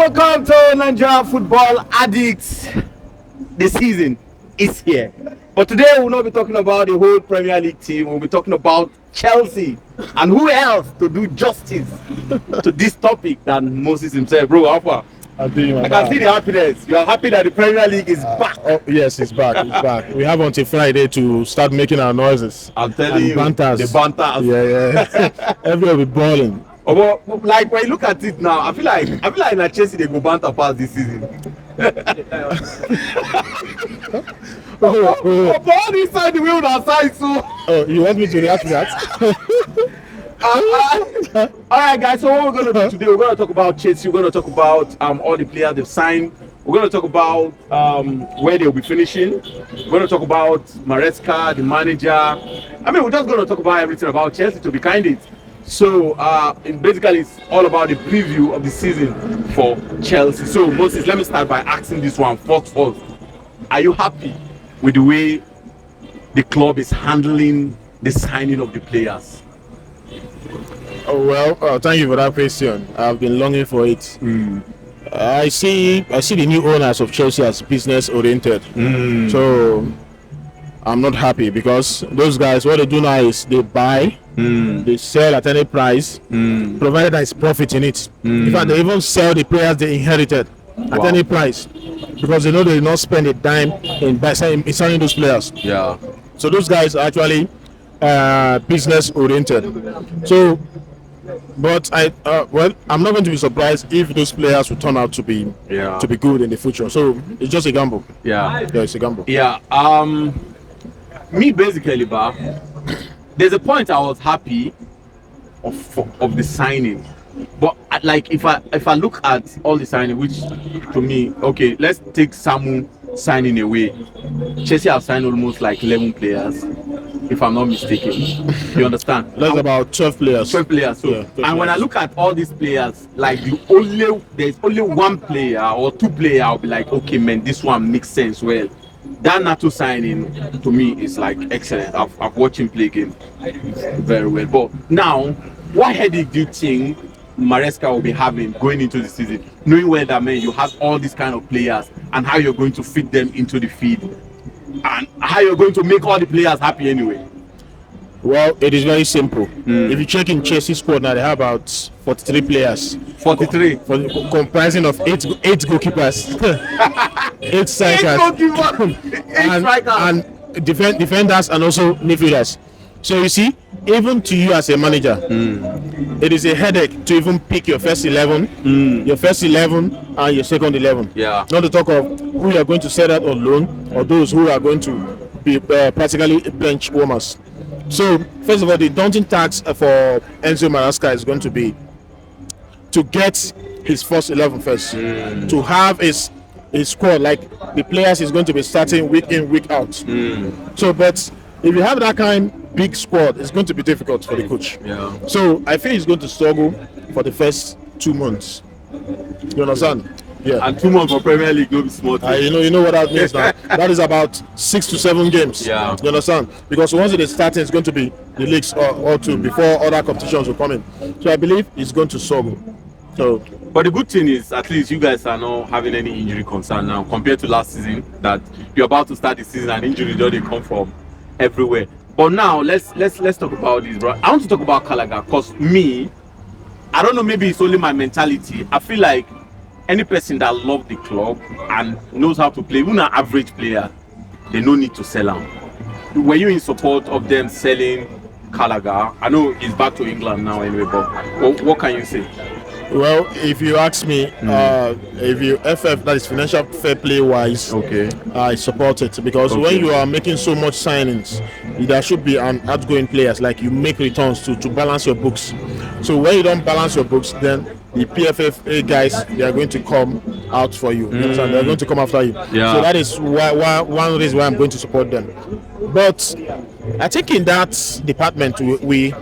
welcome to Nigeria Football Addicts. The season is here. But today we'll not be talking about the whole Premier League team. We'll be talking about Chelsea. And who else to do justice to this topic than Moses himself. Bro, how far? I can see the happiness. You are happy that the Premier League is back. Oh, yes, it's back. It's back. We have until Friday to start making our noises. I'm telling you, banters. the banters. Yeah. Everywhere will be balling. Oh, but like when you look at it now, I feel like in Chelsea they go banter past this season. But all this side the way on our side, so. Oh, you want me to react to that? All right, guys. So what we're gonna do today? We're gonna talk about Chelsea. We're gonna talk about all the players they've signed. We're gonna talk about where they'll be finishing. We're gonna talk about Maresca, the manager. I mean, we're just gonna talk about everything about Chelsea, to be candid. So basically, it's all about the preview of the season for Chelsea. So Moses, let me start by asking this one first. Are you happy with the way the club is handling the signing of the players? Oh, well, thank you for that question. I've been longing for it. I see the new owners of Chelsea as business oriented. So I'm not happy because those guys, what they do now is they buy, they sell at any price, provided there is profit in it. In fact, they even sell the players they inherited at any price because they know they will not spend a dime in signing those players. Yeah. So those guys are actually business oriented. So, but I'm not going to be surprised if those players will turn out to be good in the future. So it's just a gamble. Yeah, it's a gamble. Yeah. Me basically, there's a point I was happy of the signing, but like if I look at all the signing, which to me, okay, let's take Samu signing away. Chelsea have signed almost like 11 players, if I'm not mistaken. You understand? That's about 12 players. 12 players. So, 12 players. When I look at all these players, like there's only one player or two players, I'll be like, okay, man, this one makes sense. Well, that Nato signing to me is like excellent. I've watched him play game very well. But now, what headache do you think Maresca will be having going into the season, knowing well that, man, you have all these kind of players and how you're going to fit them into the field and how you're going to make all the players happy anyway? Well, it is very simple. If you check in Chelsea squad now, they have about 43 players. 43? Comprising of eight goalkeepers, 8 strikers, and defenders and also midfielders. So you see, even to you as a manager, it is a headache to even pick your first 11, your first 11 and your second 11. Yeah. Not to talk of who you are going to set out on loan or those who are going to be practically bench warmers. So first of all, the daunting task for Enzo Maresca is going to be to get his first 11 first, to have his squad, like the players he's going to be starting week in, week out. So, but if you have that kind big squad, it's going to be difficult for the coach. Yeah. So I feel he's going to struggle for the first 2 months. You understand? Yeah. And 2 months for Premier League will be small. You know what that means now. That is about 6 to 7 games. Yeah. You understand? Because once it is starting, it's going to be the leagues or two before other competitions will come in. So I believe he's going to struggle. So, but the good thing is, at least you guys are not having any injury concern now compared to last season. That you're about to start the season and injuries don't come from everywhere. But now let's talk about this, bro. I want to talk about Gallagher because me, I don't know, maybe it's only my mentality. I feel like any person that loves the club and knows how to play, even an average player, they no need to sell him. Were you in support of them selling Gallagher? I know he's back to England now anyway, but what can you say? Well, if you ask me, if you that is financial fair play wise, okay, I support it because when you are making so much signings, there should be an outgoing players, like you make returns to balance your books. So when you don't balance your books, then the PFFA guys, they are going to come out for you. You understand? They're going to come after you. Yeah. So that is why one reason why I'm going to support them. But I think in that department we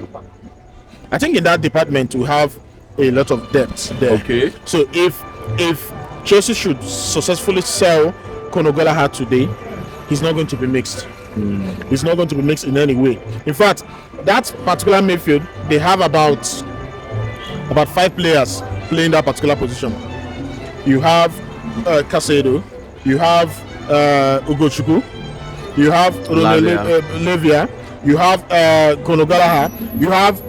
have a lot of depth there. Okay. So if Chelsea should successfully sell Conor Gallagher today, he's not going to be mixed. He's not going to be mixed in any way. In fact, that particular midfield, they have about 5 players playing that particular position. you have Casedo, you have Ugochukwu, you have Levia, you have Konogalaha, you have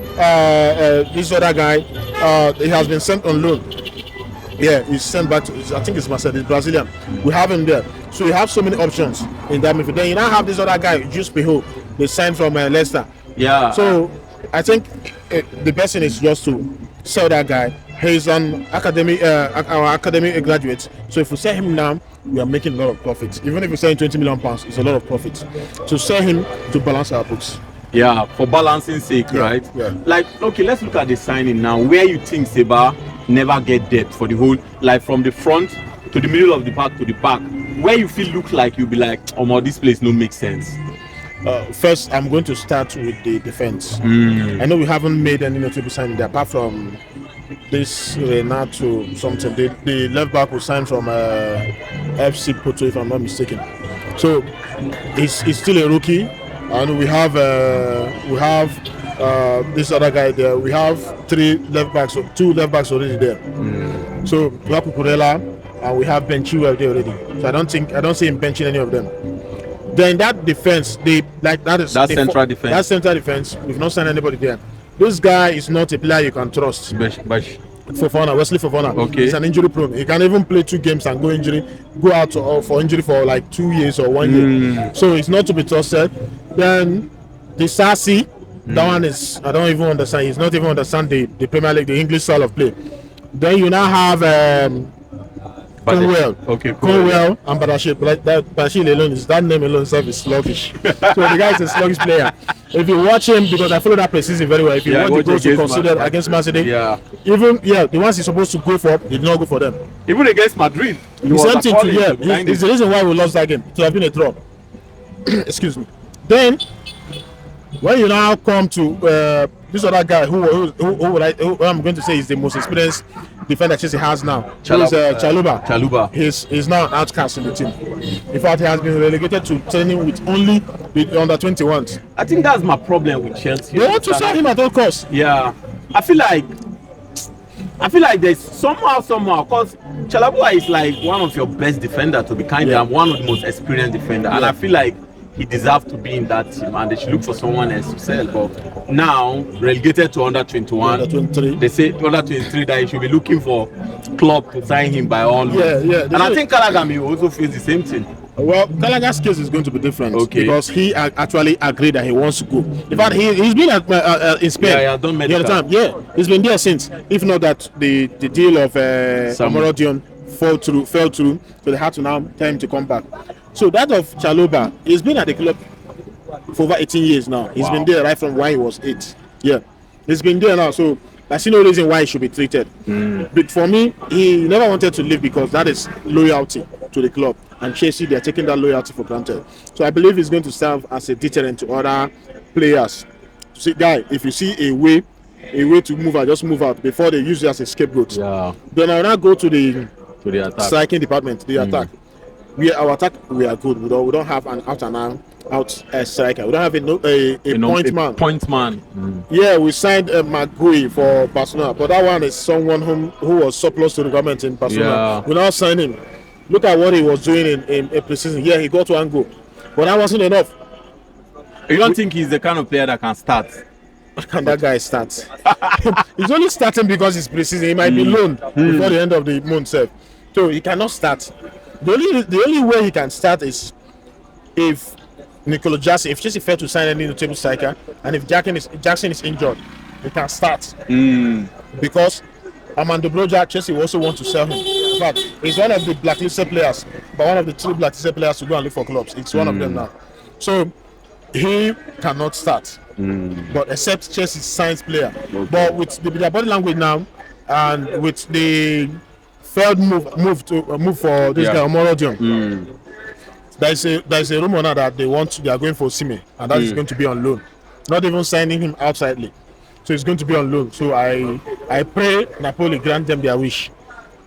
this other guy. He has been sent on loan. Yeah, he's sent back to, I think it's Mercedes, Brazilian. We have him there. So you have so many options in that midfield. Then you now have this other guy, Juice Peho, they signed from Leicester. Yeah. So I think the best thing is just to sell that guy. He's an our academy graduate. So if we sell him now, we are making a lot of profits. Even if we sell him £20 million, it's a lot of profits. So sell him to balance our books. Yeah, for balancing sake, right? Yeah. Like, okay, let's look at the signing now. Where you think Seba never get depth for the whole, like from the front to the middle of the park to the back, where you feel look like you'll be like, oh my, this place no make sense. First, I'm going to start with the defense. I know we haven't made any notable signing there, apart from this Renato something. The left back was signed from FC Porto, if I'm not mistaken. So he's still a rookie, and we have this other guy there. We have two left backs already there. So we have Cucurella and we have Ben Chilwell there already. So I don't see him benching any of them. Then that defense, central defense. We've not signed anybody there. This guy is not a player you can trust. Wesley Fofana. Okay. He's an injury prone. He can even play 2 games and go out for injury for like 2 years or 1 year. So it's not to be trusted. Then the Sassi, that one is, I don't even understand. He's not even understand the Premier League, the English style of play. Then you now have Conwell. Okay, Conwell and Badashir. Like that Badashir alone is that name alone itself is sluggish. So the guy is a sluggish player. If you watch him, because I follow that preseason very well. If you watch the goals he considered against Man City, the ones he's supposed to go for, he did not go for them. Even against Madrid, it's empty it's the reason why we lost that game. It would have been a draw. Excuse me. Then when you now come to this other guy who I'm going to say is the most experienced defender Chelsea has now, Chaluba. He's now an outcast in the team. In fact, he has been relegated to training with only the under 21s. I think that's my problem with Chelsea. They want to sign him at all costs. Yeah, I feel like there's somehow, because Chalobah is like one of your best defenders to be kind of one of the most experienced defenders, and I feel like he deserves to be in that team, and they should look for someone else to sell. But now relegated to under 21, under 23. They say under 23 that he should be looking for club to sign him by all means. And I think Gallagher may also face the same thing. Well, Gallagher's case is going to be different because he actually agreed that he wants to go. In fact, he's been in Spain. Yeah, done medical. The other time. Yeah, he's been there since. If not that the deal of Amorodion fell through, so they had to now tell him to come back. So that of Chalobah, he's been at the club for over 18 years now. He's been there right from when he was 8. Yeah, he's been there now. So I see no reason why he should be treated. But for me, he never wanted to leave because that is loyalty to the club. And Chelsea, they're taking that loyalty for granted. So I believe he's going to serve as a deterrent to other players. See, guy, if you see a way to move out, just move out before they use it as a scapegoat. Yeah. Then I'll now go to the attack. Striking department, the attack. Our attack, we are good. We don't have an out striker. We don't have a point man. Yeah, we signed Magui for Barcelona, but that one is someone who was surplus to the government in Barcelona. Yeah. We now signed him. Look at what he was doing in pre-season. Yeah, he got one goal, but that wasn't enough. You don't think he's the kind of player that can start? Can that guy start? He's only starting because it's pre-season. He might be loaned before the end of the month, so he cannot start. The only way he can start is if Nicola Jackson, if Chelsea fail to sign any notable striker, and if Jackson is injured, he can start. Because Armando Broja, Chelsea also want to sell him. In fact, he's one of the blacklisted players, but one of the 3 blacklisted players to go and look for clubs. It's one of them now. So he cannot start. But except Chelsea signs player. Okay. But with their body language now, and with the failed move for this guy Omorodion, there's a rumor now that they are going for Osimhen, and that is going to be on loan, not even signing him outsidely. So it's going to be on loan. So I pray Napoli grant them their wish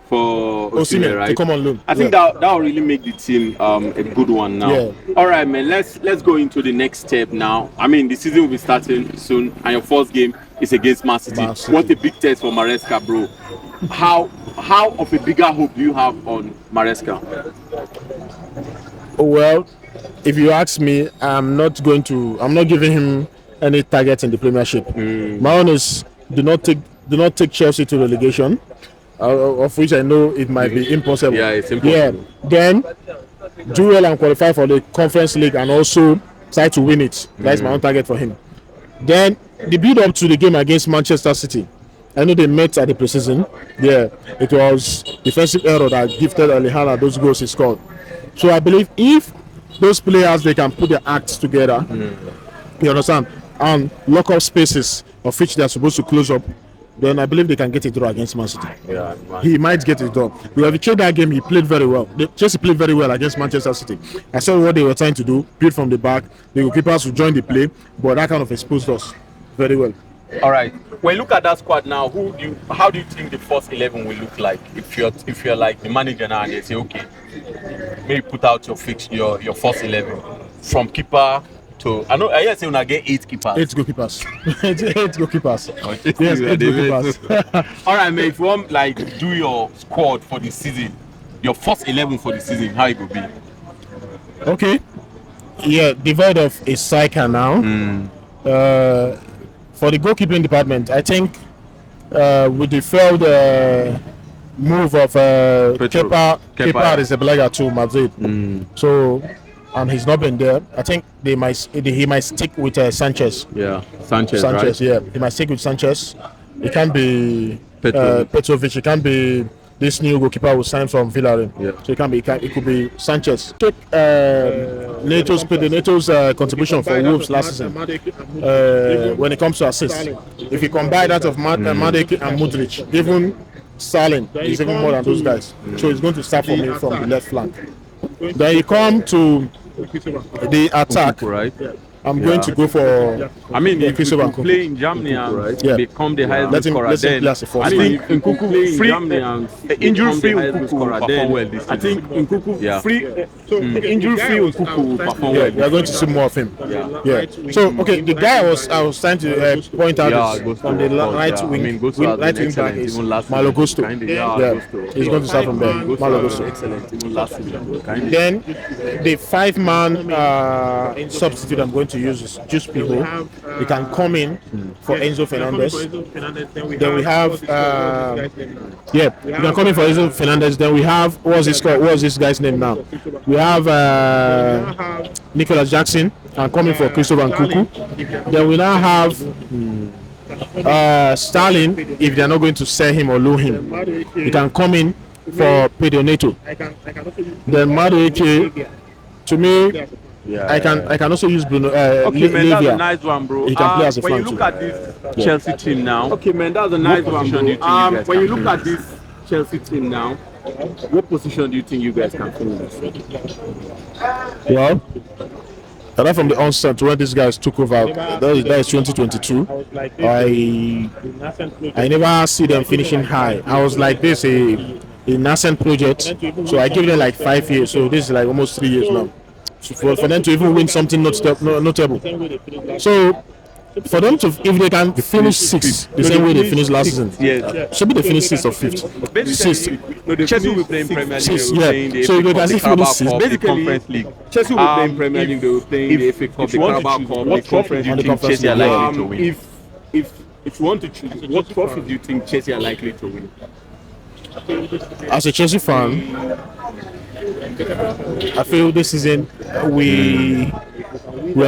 for Osimhen, right, to come on loan. I think that will really make the team a good one now. Yeah. All right, man. Let's go into the next step now. I mean, the season will be starting soon, and your first game is against Man City. Man City. What a big test for Maresca, bro. How of a bigger hope do you have on Maresca? Well, if you ask me, I'm not giving him any target in the Premiership. My own is do not take Chelsea to relegation, of which I know it might be impossible. Yeah, it's impossible. Yeah, then do well and qualify for the Conference League and also try to win it. That's my own target for him. Then the build up to the game against Manchester City. I know they met at the preseason. Yeah, it was defensive error that gifted Alejandro those goals he scored. So I believe if those players they can put their acts together, you understand, and lock up spaces of which they are supposed to close up, then I believe they can get a draw against Man City. Yeah, He might get it done. Because if you check that game, he played very well. Chelsea played very well against Manchester City. I saw what they were trying to do, build from the back. The goalkeepers would join the play, but that kind of exposed us very well. All right. When you look at that squad now, how do you think the first 11 will look like? If you're like the manager now and they say, okay, maybe put out your first 11 from keeper to I hear say when I get 8 keepers. 8 goalkeepers. 8 goalkeepers. Yes, 8 goalkeepers. All right, man. If you want like do your squad for the season, your first 11 for the season, how it will be? Okay. Yeah, devoid of a striker now. For the goalkeeping department, I think with the failed move of Kepa Arrizabalaga to Madrid, so and he's not been there. I think he might stick with Sanchez. Yeah, Sanchez, right? Yeah, he might stick with Sanchez. It can't be Petrovic. Petrovic. It can't be this new goalkeeper who signed from Villarreal. Yeah. So it could be Sanchez. Take Neto's contribution for Wolves last season when it comes to assists. If you combine that of Madek and Mudryk, even Sterling is even more than those guys. So he's going to start for me from the left flank. Then you come to the attack. Right. I'm going to go for. I mean, if you Nkunku. play in Germany and become the highest Let him scorer, then play as a force. I think Nkunku play in free Germany and injury-free become the highest Nkunku scorer, perform then well this I think season. Nkunku Yeah. injury-free Nkunku will perform Yeah, well. we are going to see more of him. Yeah. So okay, the guy I was trying to point out Yeah, is Gusto, from the of course, right yeah. I wing, mean, Gusto has right been wing back excellent, is even last Malo season. Gusto. Kinda, Yeah, Gusto. he's going to start from there. Gusto Malo has Gusto. been excellent, even last season. Kinda. Then the 5-man substitute I'm going to use is Juice Piho. He can come in for Enzo Fernandez. Then we have you can come in for Enzo Fernandez. Then we have what's this guy's name now? We have Nicolas Jackson and coming for Christopher Nkunku. Then we now have Sterling. If they are not going to sell him or loan him, he can come in for Pedro Neto. Then Madueke, to me, I can also use Bruno. Okay, man, that's a Lavia. nice one, bro. He can play as a when you flank look too. at this Chelsea team now, Okay, man, that's a nice what one, position do you bro. think you guys When you can look at this Chelsea team now, what position do you think you guys can finish? Well, right from the onset when these guys took over, that is 2022. I never see them finishing high. I was like this a nascent project, so I give them like 5 years. So this is like almost 3 years now. So for them to even win something notable. So for them to, if they can finish 6th the same way they finished last season, should be they finish 6th or 5th. Basically, Chelsea will play in Premier League. Six, They will yeah. play in the So FA they Cup, can the still Carabao finish Cup, sixth. the Conference League. Chelsea will play in If- Premier League. They will play in the FA Cup, if the you want to Carabao choose, Cup, what the trophy Conference do you League. think Chelsea are likely to win? If you want to choose, what trophy do you think Chelsea are likely to win? As a Chelsea fan, I feel this season we're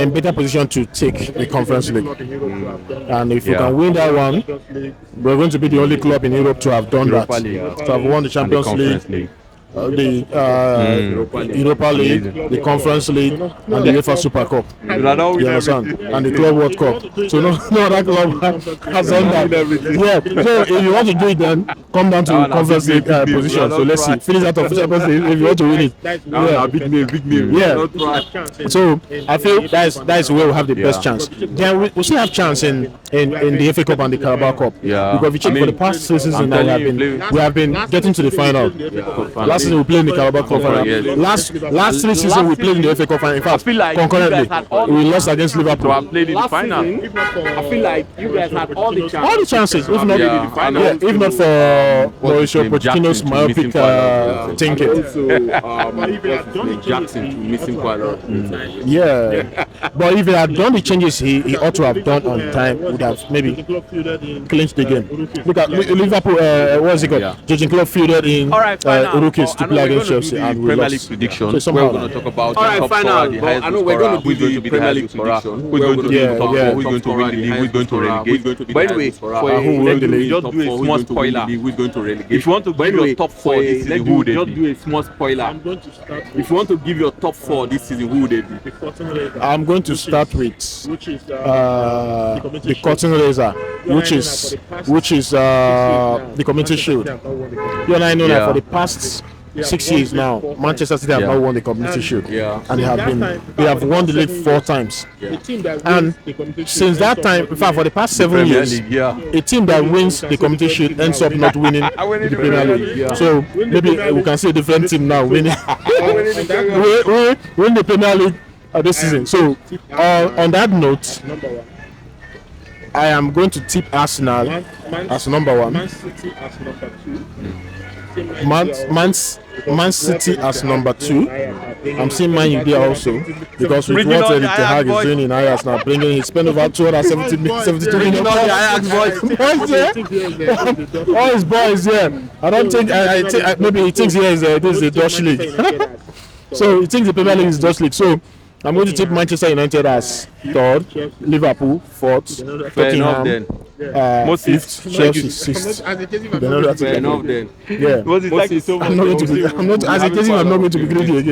in better position to take the Conference League. And if we can win that one, we're going to be the only club in Europe to have done Europa that. League. To have won the Champions League, the Europa League, the Conference League, and the UEFA Super Cup. You understand? And the Club World Cup. So no other club has done that. Yeah. So if you want to do it, then come down to Conference League position. So let's see. Finish out of Champions League if you want to win it. Yeah. Big name. Yeah. So I feel that's where we have the best chance. Then we still have chance in the FA Cup and the Carabao Cup. Yeah. Because if you check for the past 3 seasons now, we have been getting to the final. last season we played in the Carabao Cup final. Yes. Last 3 seasons we played in the FA Cup final. In fact, feel like you concurrently guys had all we the lost against Liverpool. I played in the Last final. season, I feel like you guys had all the chances. All the chances, if not, Yeah, I know. if not for Mauricio Pochettino's Jackson to myopic missing quite a lot. thinking. Also, Jackson to missing quite a lot. Yeah, but if he had done the changes he ought to have done on time, would have maybe clinched the game. Look at Liverpool. What is it called? Yeah. Jurgen Klopp fielded in All right, final. Urukis to I know play we're against gonna Chelsea, do and the we Premier lost. League prediction. So Where somehow, we're going to talk about All the right, top final. scorer, the But highest I know we're scorer, gonna who's do going the to be the Premier highest League scorer, prediction. who's going to be Yeah, the top yeah. four, who's going to win the league, who's going to relegate. By the way, for who will win the league? just do a small spoiler. Who's going to relegate? If you want to give your top four this season, who would they just be? do a small spoiler. If you want to give your top 4 this season, who would they be? I'm going to start with the Cotton Razor, which is the Community Shield. You and I know that Yeah. for the past 6 years now, Manchester City have Yeah. not won the Community Shield, Yeah. and they have won the league 4 times. And since that time, in fact, for the past 7 Premier years, League, yeah. a team that wins the Community Shield ends up not winning the Premier League. So maybe we can see a different team now winning win the Premier League this season. So on that note, I am going to tip Arsenal as number 1. Man City as number 2. Man City as number 2. I'm seeing Man U there also, because with Bringing what on Erik the Ten Hag Ajax is doing in Ajax now, bringing he spent over 272 million. All his boys here. I don't think maybe he thinks here is this is the Dutch league. So he thinks the Premier League is Dutch league. So I'm going to take Manchester United as 3rd, Liverpool 4th, Fair enough Tottenham then. Moses, 5th, Chelsea 6th. fair enough then. Yeah. Moses, thank you so much. I'm not as a Chelsea, I'm not going to be greedy again.